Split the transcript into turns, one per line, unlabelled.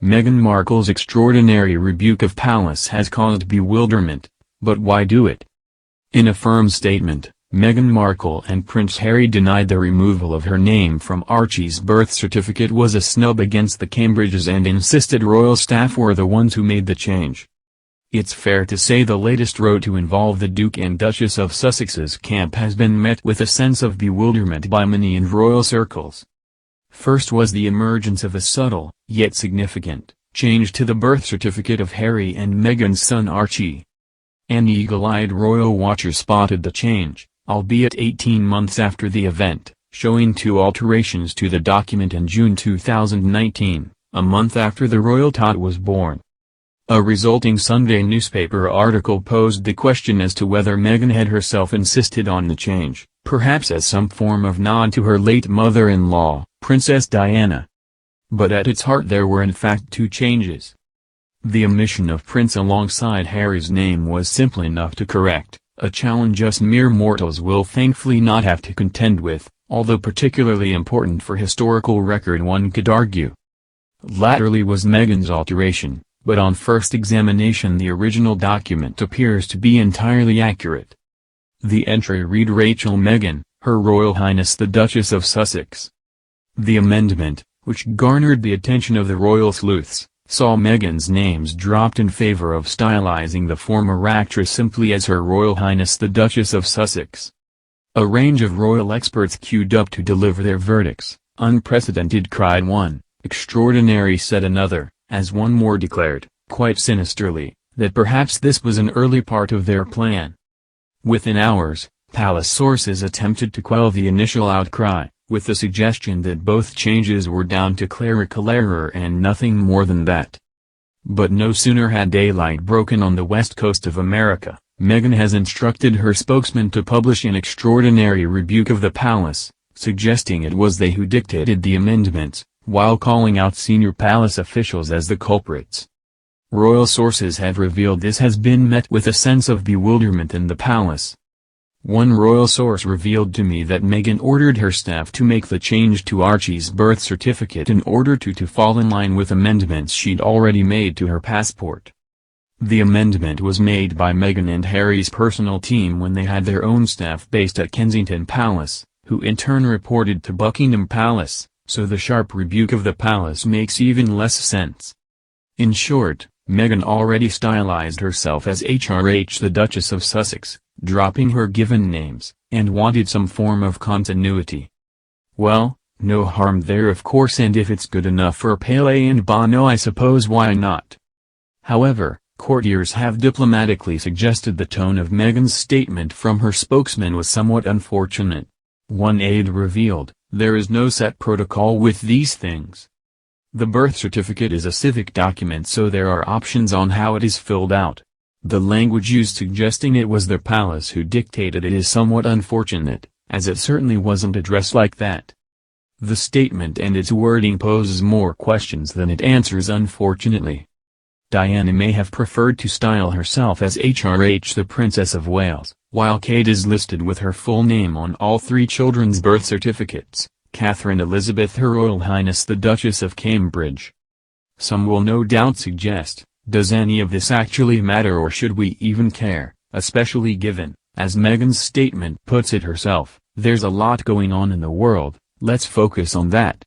Meghan Markle's extraordinary rebuke of Palace has caused bewilderment, but why do it? In a firm statement, Meghan Markle and Prince Harry denied the removal of her name from Archie's birth certificate was a snub against the Cambridges and insisted royal staff were the ones who made the change. It's fair to say the latest row to involve the Duke and Duchess of Sussex's camp has been met with a sense of bewilderment by many in royal circles. First was the emergence of a subtle, yet significant, change to the birth certificate of Harry and Meghan's son Archie. An eagle-eyed royal watcher spotted the change, albeit 18 months after the event, showing 2 alterations to the document in June 2019, a month after the royal tot was born. A resulting Sunday newspaper article posed the question as to whether Meghan had herself insisted on the change, perhaps as some form of nod to her late mother-in-law, Princess Diana. But at its heart there were in fact 2 changes. The omission of Prince alongside Harry's name was simple enough to correct, a challenge us mere mortals will thankfully not have to contend with, although particularly important for historical record one could argue. Latterly was Meghan's alteration, but on first examination the original document appears to be entirely accurate. The entry read Rachel Meghan, Her Royal Highness the Duchess of Sussex. The amendment, which garnered the attention of the royal sleuths, saw Meghan's names dropped in favor of stylizing the former actress simply as Her Royal Highness the Duchess of Sussex. A range of royal experts queued up to deliver their verdicts. Unprecedented, cried one, extraordinary said another, as one more declared, quite sinisterly, that perhaps this was an early part of their plan. Within hours, Palace sources attempted to quell the initial outcry, with the suggestion that both changes were down to clerical error and nothing more than that. But no sooner had daylight broken on the west coast of America, Meghan has instructed her spokesman to publish an extraordinary rebuke of the palace, suggesting it was they who dictated the amendments, while calling out senior palace officials as the culprits. Royal sources have revealed this has been met with a sense of bewilderment in the palace. One royal source revealed to me that Meghan ordered her staff to make the change to Archie's birth certificate in order to fall in line with amendments she'd already made to her passport. The amendment was made by Meghan and Harry's personal team when they had their own staff based at Kensington Palace, who in turn reported to Buckingham Palace, so the sharp rebuke of the palace makes even less sense. In short, Meghan already stylized herself as HRH the Duchess of Sussex, dropping her given names, and wanted some form of continuity. Well, no harm there of course, and if it's good enough for Pele and Bono I suppose why not. However, courtiers have diplomatically suggested the tone of Meghan's statement from her spokesman was somewhat unfortunate. One aide revealed, there is no set protocol with these things. The birth certificate is a civic document, so there are options on how it is filled out. The language used suggesting it was the palace who dictated it is somewhat unfortunate, as it certainly wasn't addressed like that. The statement and its wording poses more questions than it answers, unfortunately. Diana may have preferred to style herself as HRH the Princess of Wales, while Kate is listed with her full name on all 3 children's birth certificates, Catherine Elizabeth Her Royal Highness the Duchess of Cambridge. Some will no doubt suggest, does any of this actually matter, or should we even care, especially given, as Meghan's statement puts it herself, there's a lot going on in the world, let's focus on that.